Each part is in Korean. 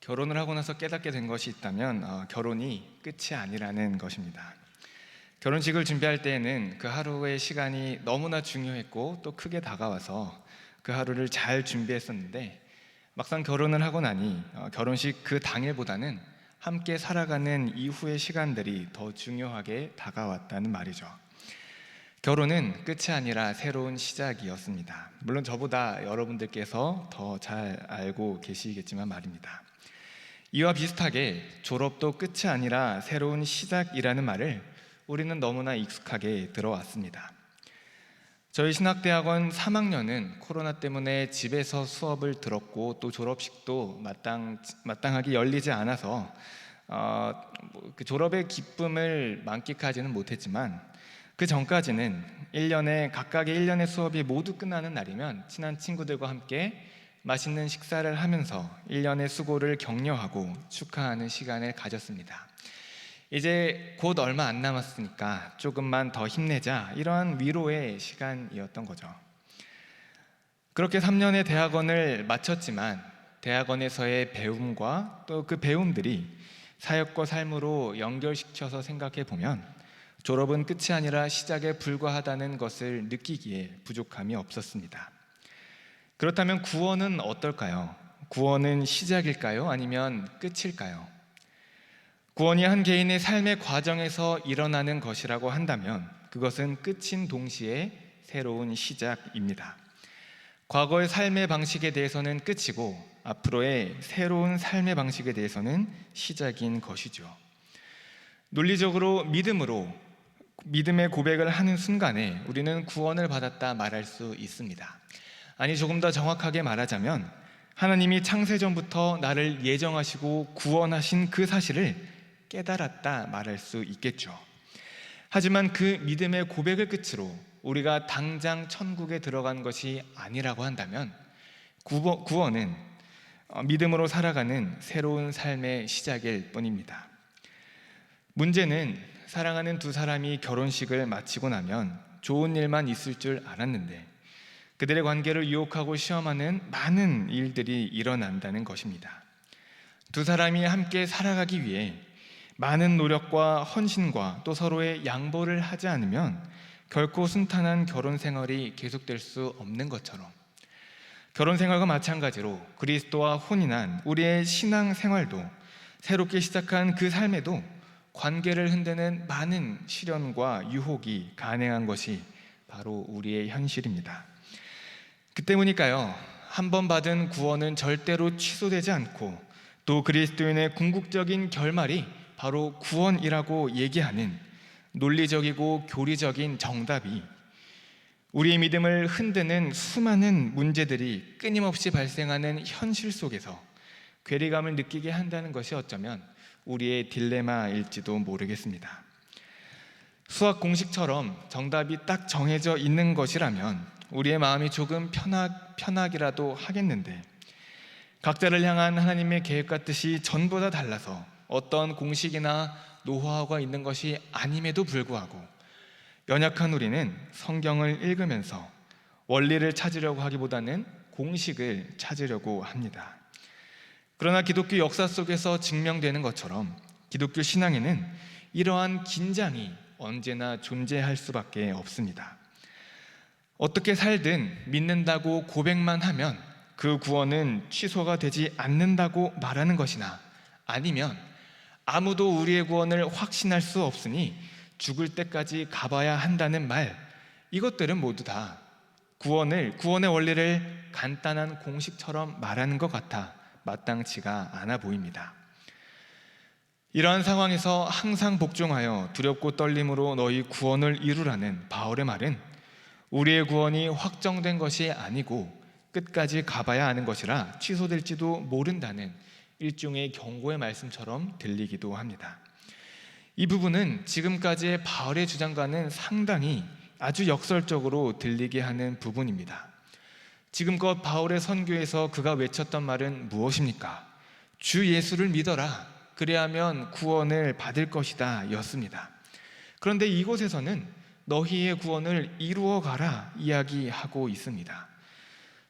결혼을 하고 나서 깨닫게 된 것이 있다면 결혼이 끝이 아니라는 것입니다. 결혼식을 준비할 때에는 그 하루의 시간이 너무나 중요했고 또 크게 다가와서 그 하루를 잘 준비했었는데, 막상 결혼을 하고 나니 결혼식 그 당일보다는 함께 살아가는 이후의 시간들이 더 중요하게 다가왔다는 말이죠. 결혼은 끝이 아니라 새로운 시작이었습니다. 물론 저보다 여러분들께서 더 잘 알고 계시겠지만 말입니다. 이와 비슷하게 졸업도 끝이 아니라 새로운 시작이라는 말을 우리는 너무나 익숙하게 들어왔습니다. 저희 신학대학원 3학년은 코로나 때문에 집에서 수업을 들었고 또 졸업식도 마땅하게 열리지 않아서 그 졸업의 기쁨을 만끽하지는 못했지만, 그 전까지는 각각의 1년의 수업이 모두 끝나는 날이면 친한 친구들과 함께 맛있는 식사를 하면서 1년의 수고를 격려하고 축하하는 시간을 가졌습니다. 이제 곧 얼마 안 남았으니까 조금만 더 힘내자, 이러한 위로의 시간이었던 거죠. 그렇게 3년의 대학원을 마쳤지만 대학원에서의 배움과 또 그 배움들이 사역과 삶으로 연결시켜서 생각해 보면 졸업은 끝이 아니라 시작에 불과하다는 것을 느끼기에 부족함이 없었습니다. 그렇다면 구원은 어떨까요? 구원은 시작일까요? 아니면 끝일까요? 구원이 한 개인의 삶의 과정에서 일어나는 것이라고 한다면 그것은 끝인 동시에 새로운 시작입니다. 과거의 삶의 방식에 대해서는 끝이고 앞으로의 새로운 삶의 방식에 대해서는 시작인 것이죠. 논리적으로 믿음의 고백을 하는 순간에 우리는 구원을 받았다 말할 수 있습니다. 아니, 조금 더 정확하게 말하자면 하나님이 창세전부터 나를 예정하시고 구원하신 그 사실을 깨달았다 말할 수 있겠죠. 하지만 그 믿음의 고백을 끝으로 우리가 당장 천국에 들어간 것이 아니라고 한다면 구원은 믿음으로 살아가는 새로운 삶의 시작일 뿐입니다. 문제는 사랑하는 두 사람이 결혼식을 마치고 나면 좋은 일만 있을 줄 알았는데 그들의 관계를 유혹하고 시험하는 많은 일들이 일어난다는 것입니다. 두 사람이 함께 살아가기 위해 많은 노력과 헌신과 또 서로의 양보를 하지 않으면 결코 순탄한 결혼 생활이 계속될 수 없는 것처럼, 결혼 생활과 마찬가지로 그리스도와 혼인한 우리의 신앙 생활도, 새롭게 시작한 그 삶에도 관계를 흔드는 많은 시련과 유혹이 가능한 것이 바로 우리의 현실입니다. 그 때문일까요? 한 번 받은 구원은 절대로 취소되지 않고 또 그리스도인의 궁극적인 결말이 바로 구원이라고 얘기하는 논리적이고 교리적인 정답이 우리의 믿음을 흔드는 수많은 문제들이 끊임없이 발생하는 현실 속에서 괴리감을 느끼게 한다는 것이 어쩌면 우리의 딜레마일지도 모르겠습니다. 수학 공식처럼 정답이 딱 정해져 있는 것이라면 우리의 마음이 조금 편하기라도 하겠는데, 각자를 향한 하나님의 계획과 뜻이 전보다 달라서 어떤 공식이나 노하우가 있는 것이 아님에도 불구하고 연약한 우리는 성경을 읽으면서 원리를 찾으려고 하기보다는 공식을 찾으려고 합니다. 그러나 기독교 역사 속에서 증명되는 것처럼 기독교 신앙에는 이러한 긴장이 언제나 존재할 수밖에 없습니다. 어떻게 살든 믿는다고 고백만 하면 그 구원은 취소가 되지 않는다고 말하는 것이나, 아니면 아무도 우리의 구원을 확신할 수 없으니 죽을 때까지 가봐야 한다는 말, 이것들은 모두 다 구원의 원리를 간단한 공식처럼 말하는 것 같아 마땅치가 않아 보입니다. 이러한 상황에서 항상 복종하여 두렵고 떨림으로 너희 구원을 이루라는 바울의 말은 우리의 구원이 확정된 것이 아니고 끝까지 가봐야 하는 것이라 취소될지도 모른다는 일종의 경고의 말씀처럼 들리기도 합니다. 이 부분은 지금까지의 바울의 주장과는 상당히 아주 역설적으로 들리게 하는 부분입니다. 지금껏 바울의 선교에서 그가 외쳤던 말은 무엇입니까? 주 예수를 믿어라, 그래야면 구원을 받을 것이다 였습니다. 그런데 이곳에서는 너희의 구원을 이루어 가라 이야기하고 있습니다.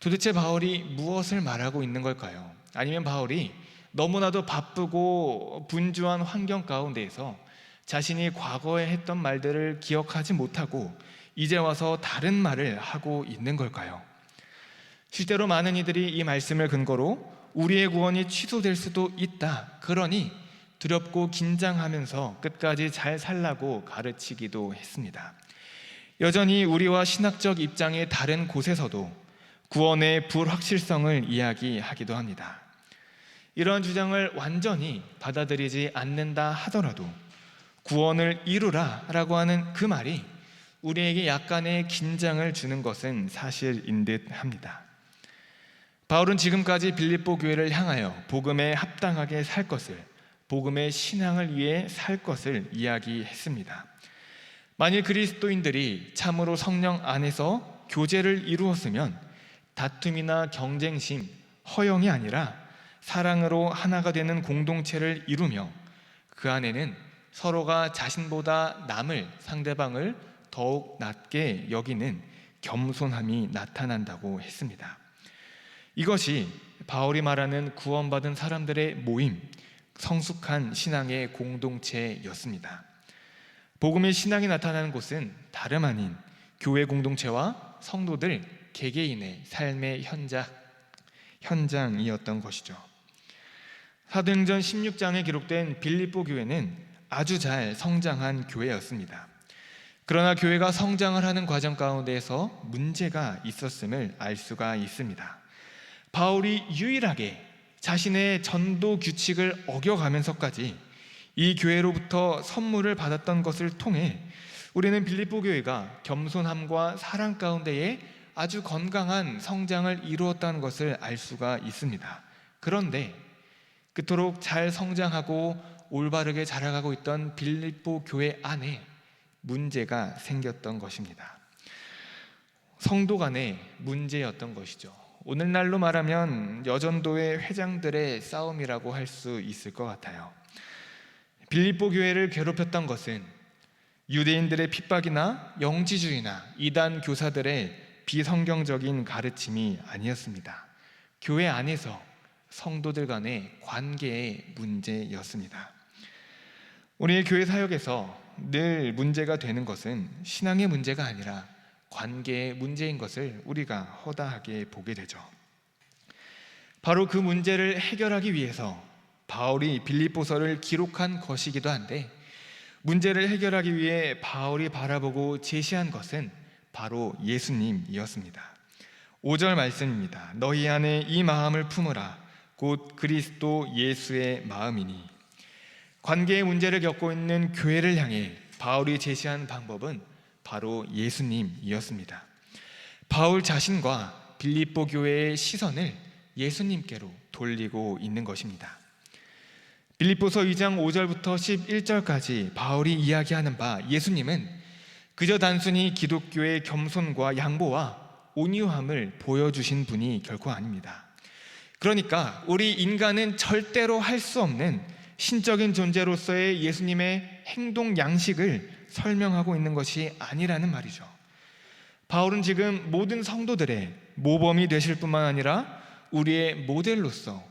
도대체 바울이 무엇을 말하고 있는 걸까요? 아니면 바울이 너무나도 바쁘고 분주한 환경 가운데에서 자신이 과거에 했던 말들을 기억하지 못하고 이제 와서 다른 말을 하고 있는 걸까요? 실제로 많은 이들이 이 말씀을 근거로 우리의 구원이 취소될 수도 있다, 그러니 두렵고 긴장하면서 끝까지 잘 살라고 가르치기도 했습니다. 여전히 우리와 신학적 입장이 다른 곳에서도 구원의 불확실성을 이야기하기도 합니다. 이러한 주장을 완전히 받아들이지 않는다 하더라도 구원을 이루라 라고 하는 그 말이 우리에게 약간의 긴장을 주는 것은 사실인 듯 합니다. 바울은 지금까지 빌립보 교회를 향하여 복음에 합당하게 살 것을, 복음의 신앙을 위해 살 것을 이야기했습니다. 만일 그리스도인들이 참으로 성령 안에서 교제를 이루었으면 다툼이나 경쟁심, 허영이 아니라 사랑으로 하나가 되는 공동체를 이루며 그 안에는 서로가 자신보다 남을, 상대방을 더욱 낮게 여기는 겸손함이 나타난다고 했습니다. 이것이 바울이 말하는 구원받은 사람들의 모임, 성숙한 신앙의 공동체였습니다. 복음의 신앙이 나타나는 곳은 다름 아닌 교회 공동체와 성도들 개개인의 삶의 현장이었던 것이죠. 사도행전 16장에 기록된 빌립보 교회는 아주 잘 성장한 교회였습니다. 그러나 교회가 성장을 하는 과정 가운데에서 문제가 있었음을 알 수가 있습니다. 바울이 유일하게 자신의 전도 규칙을 어겨가면서까지 이 교회로부터 선물을 받았던 것을 통해 우리는 빌립보 교회가 겸손함과 사랑 가운데에 아주 건강한 성장을 이루었다는 것을 알 수가 있습니다. 그런데 그토록 잘 성장하고 올바르게 자라가고 있던 빌립보 교회 안에 문제가 생겼던 것입니다. 성도 간의 문제였던 것이죠. 오늘날로 말하면 여전도회 회장들의 싸움이라고 할 수 있을 것 같아요. 빌립보 교회를 괴롭혔던 것은 유대인들의 핍박이나 영지주의나 이단 교사들의 비성경적인 가르침이 아니었습니다. 교회 안에서 성도들 간의 관계의 문제였습니다. 우리의 교회 사역에서 늘 문제가 되는 것은 신앙의 문제가 아니라 관계의 문제인 것을 우리가 허다하게 보게 되죠. 바로 그 문제를 해결하기 위해서 바울이 빌립보서를 기록한 것이기도 한데, 문제를 해결하기 위해 바울이 바라보고 제시한 것은 바로 예수님이었습니다. 5절 말씀입니다. 너희 안에 이 마음을 품으라 곧 그리스도 예수의 마음이니. 관계의 문제를 겪고 있는 교회를 향해 바울이 제시한 방법은 바로 예수님이었습니다. 바울 자신과 빌립보 교회의 시선을 예수님께로 돌리고 있는 것입니다. 빌립보서 2장 5절부터 11절까지 바울이 이야기하는 바 예수님은 그저 단순히 기독교의 겸손과 양보와 온유함을 보여주신 분이 결코 아닙니다. 그러니까 우리 인간은 절대로 할 수 없는 신적인 존재로서의 예수님의 행동 양식을 설명하고 있는 것이 아니라는 말이죠. 바울은 지금 모든 성도들의 모범이 되실 뿐만 아니라 우리의 모델로서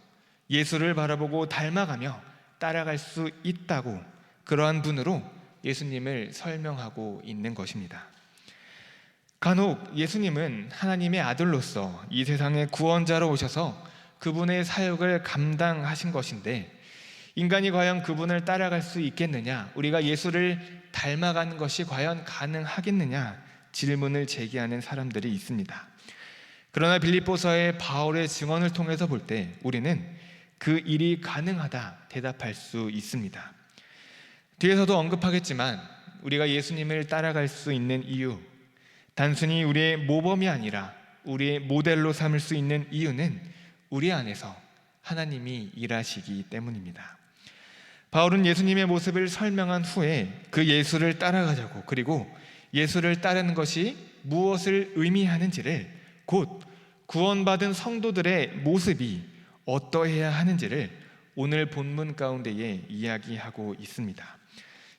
예수를 바라보고 닮아가며 따라갈 수 있다고, 그러한 분으로 예수님을 설명하고 있는 것입니다. 간혹 예수님은 하나님의 아들로서 이 세상의 구원자로 오셔서 그분의 사역을 감당하신 것인데, 인간이 과연 그분을 따라갈 수 있겠느냐, 우리가 예수를 닮아가는 것이 과연 가능하겠느냐 질문을 제기하는 사람들이 있습니다. 그러나 빌립보서의 바울의 증언을 통해서 볼 때 우리는 그 일이 가능하다 대답할 수 있습니다. 뒤에서도 언급하겠지만 우리가 예수님을 따라갈 수 있는 이유, 단순히 우리의 모범이 아니라 우리의 모델로 삼을 수 있는 이유는 우리 안에서 하나님이 일하시기 때문입니다. 바울은 예수님의 모습을 설명한 후에 그 예수를 따라가자고, 그리고 예수를 따르는 것이 무엇을 의미하는지를, 곧 구원받은 성도들의 모습이 어떠해야 하는지를 오늘 본문 가운데에 이야기하고 있습니다.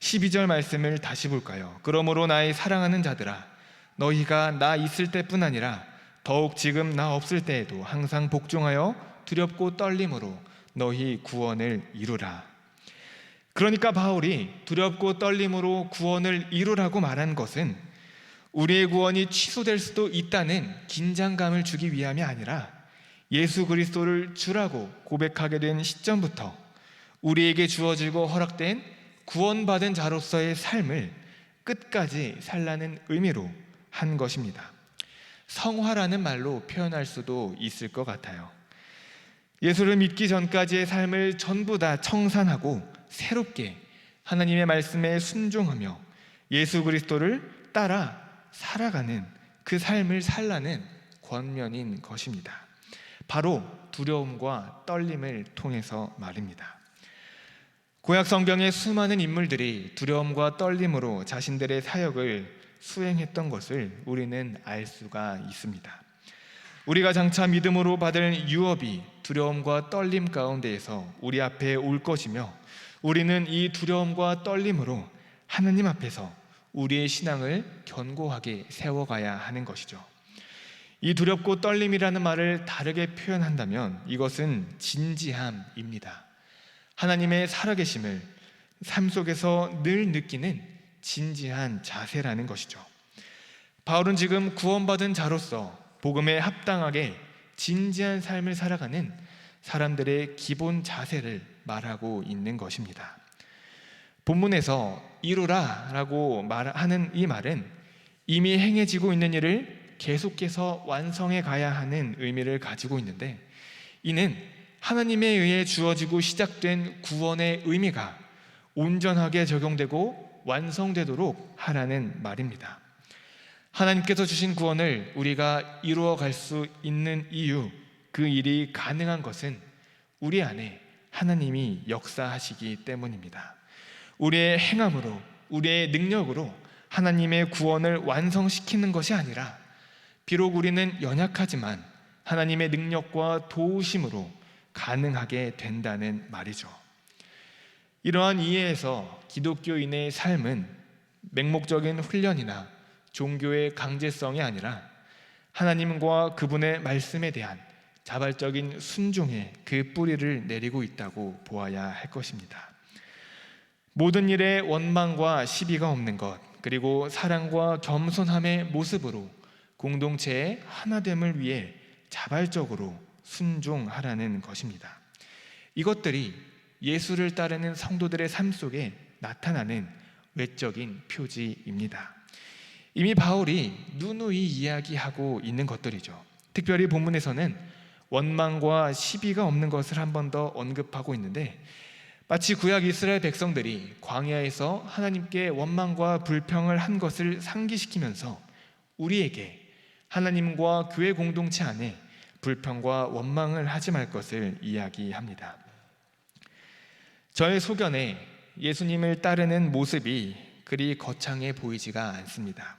12절 말씀을 다시 볼까요? 그러므로 나의 사랑하는 자들아, 너희가 나 있을 때뿐 아니라 더욱 지금 나 없을 때에도 항상 복종하여 두렵고 떨림으로 너희 구원을 이루라. 그러니까 바울이 두렵고 떨림으로 구원을 이루라고 말한 것은 우리의 구원이 취소될 수도 있다는 긴장감을 주기 위함이 아니라 예수 그리스도를 주라고 고백하게 된 시점부터 우리에게 주어지고 허락된 구원받은 자로서의 삶을 끝까지 살라는 의미로 한 것입니다. 성화라는 말로 표현할 수도 있을 것 같아요. 예수를 믿기 전까지의 삶을 전부 다 청산하고 새롭게 하나님의 말씀에 순종하며 예수 그리스도를 따라 살아가는 그 삶을 살라는 권면인 것입니다. 바로 두려움과 떨림을 통해서 말입니다. 구약 성경의 수많은 인물들이 두려움과 떨림으로 자신들의 사역을 수행했던 것을 우리는 알 수가 있습니다. 우리가 장차 믿음으로 받을 유업이 두려움과 떨림 가운데에서 우리 앞에 올 것이며 우리는 이 두려움과 떨림으로 하나님 앞에서 우리의 신앙을 견고하게 세워가야 하는 것이죠. 이 두렵고 떨림이라는 말을 다르게 표현한다면 이것은 진지함입니다. 하나님의 살아계심을 삶 속에서 늘 느끼는 진지한 자세라는 것이죠. 바울은 지금 구원받은 자로서 복음에 합당하게 진지한 삶을 살아가는 사람들의 기본 자세를 말하고 있는 것입니다. 본문에서 이루라 라고 하는 이 말은 이미 행해지고 있는 일을 계속해서 완성해 가야 하는 의미를 가지고 있는데, 이는 하나님에 의해 주어지고 시작된 구원의 의미가 온전하게 적용되고 완성되도록 하라는 말입니다. 하나님께서 주신 구원을 우리가 이루어 갈 수 있는 이유, 그 일이 가능한 것은 우리 안에 하나님이 역사하시기 때문입니다. 우리의 행함으로, 우리의 능력으로 하나님의 구원을 완성시키는 것이 아니라 비록 우리는 연약하지만 하나님의 능력과 도우심으로 가능하게 된다는 말이죠. 이러한 이해에서 기독교인의 삶은 맹목적인 훈련이나 종교의 강제성이 아니라 하나님과 그분의 말씀에 대한 자발적인 순종의 그 뿌리를 내리고 있다고 보아야 할 것입니다. 모든 일에 원망과 시비가 없는 것, 그리고 사랑과 겸손함의 모습으로 공동체의 하나됨을 위해 자발적으로 순종하라는 것입니다. 이것들이 예수를 따르는 성도들의 삶 속에 나타나는 외적인 표지입니다. 이미 바울이 누누이 이야기하고 있는 것들이죠. 특별히 본문에서는 원망과 시비가 없는 것을 한 번 더 언급하고 있는데, 마치 구약 이스라엘 백성들이 광야에서 하나님께 원망과 불평을 한 것을 상기시키면서 우리에게 하나님과 교회 공동체 안에 불평과 원망을 하지 말 것을 이야기합니다. 저의 소견에 예수님을 따르는 모습이 그리 거창해 보이지가 않습니다.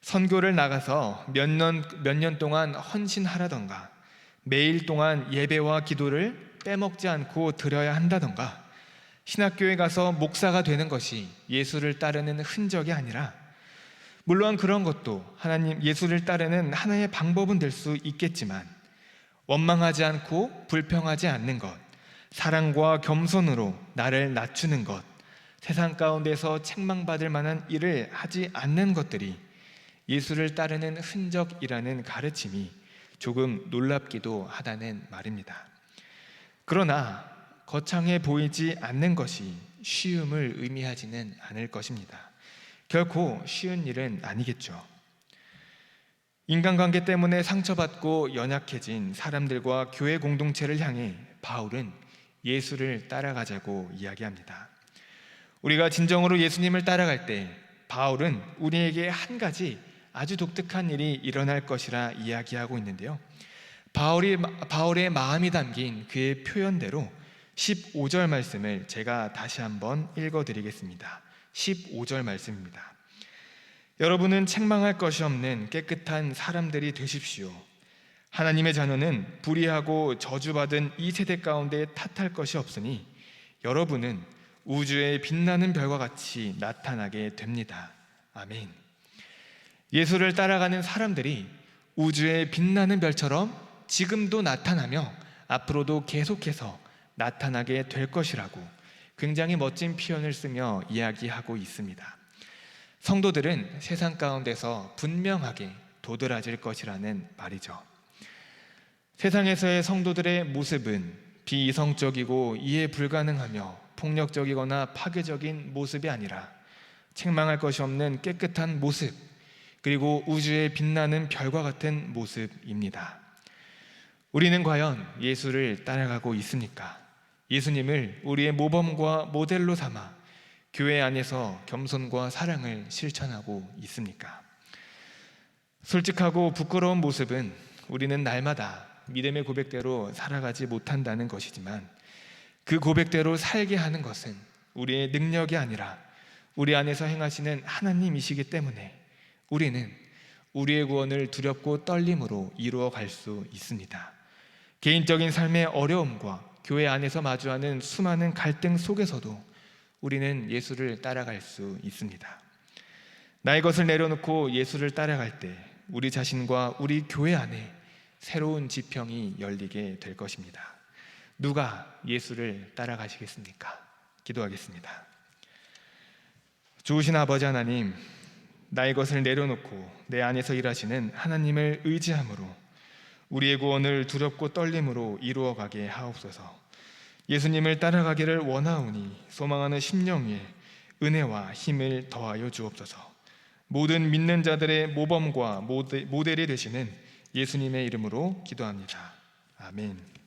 선교를 나가서 몇 년 동안 헌신하라던가, 매일 동안 예배와 기도를 빼먹지 않고 드려야 한다던가, 신학교에 가서 목사가 되는 것이 예수를 따르는 흔적이 아니라, 물론 그런 것도 예수를 따르는 하나의 방법은 될 수 있겠지만 원망하지 않고 불평하지 않는 것, 사랑과 겸손으로 나를 낮추는 것, 세상 가운데서 책망받을 만한 일을 하지 않는 것들이 예수를 따르는 흔적이라는 가르침이 조금 놀랍기도 하다는 말입니다. 그러나 거창해 보이지 않는 것이 쉬움을 의미하지는 않을 것입니다. 결코 쉬운 일은 아니겠죠. 인간관계 때문에 상처받고 연약해진 사람들과 교회 공동체를 향해 바울은 예수를 따라가자고 이야기합니다. 우리가 진정으로 예수님을 따라갈 때 바울은 우리에게 한 가지 아주 독특한 일이 일어날 것이라 이야기하고 있는데요. 바울의 마음이 담긴 그의 표현대로 15절 말씀을 제가 다시 한번 읽어드리겠습니다. 15절 말씀입니다. 여러분은 책망할 것이 없는 깨끗한 사람들이 되십시오. 하나님의 자녀는 불의하고 저주받은 이 세대 가운데 탓할 것이 없으니 여러분은 우주의 빛나는 별과 같이 나타나게 됩니다. 아멘. 예수를 따라가는 사람들이 우주의 빛나는 별처럼 지금도 나타나며 앞으로도 계속해서 나타나게 될 것이라고 굉장히 멋진 표현을 쓰며 이야기하고 있습니다. 성도들은 세상 가운데서 분명하게 도드라질 것이라는 말이죠. 세상에서의 성도들의 모습은 비이성적이고 이해 불가능하며 폭력적이거나 파괴적인 모습이 아니라 책망할 것이 없는 깨끗한 모습, 그리고 우주에 빛나는 별과 같은 모습입니다. 우리는 과연 예수를 따라가고 있습니까? 예수님을 우리의 모범과 모델로 삼아 교회 안에서 겸손과 사랑을 실천하고 있습니까? 솔직하고 부끄러운 모습은 우리는 날마다 믿음의 고백대로 살아가지 못한다는 것이지만, 그 고백대로 살게 하는 것은 우리의 능력이 아니라 우리 안에서 행하시는 하나님이시기 때문에 우리는 우리의 구원을 두렵고 떨림으로 이루어 갈 수 있습니다. 개인적인 삶의 어려움과 교회 안에서 마주하는 수많은 갈등 속에서도 우리는 예수를 따라갈 수 있습니다. 나의 것을 내려놓고 예수를 따라갈 때 우리 자신과 우리 교회 안에 새로운 지평이 열리게 될 것입니다. 누가 예수를 따라가시겠습니까? 기도하겠습니다. 좋으신 아버지 하나님, 나의 것을 내려놓고 내 안에서 일하시는 하나님을 의지함으로 우리의 구원을 두렵고 떨림으로 이루어가게 하옵소서. 예수님을 따라가기를 원하오니 소망하는 심령 위에 은혜와 힘을 더하여 주옵소서. 모든 믿는 자들의 모범과 모델이 되시는 예수님의 이름으로 기도합니다. 아멘.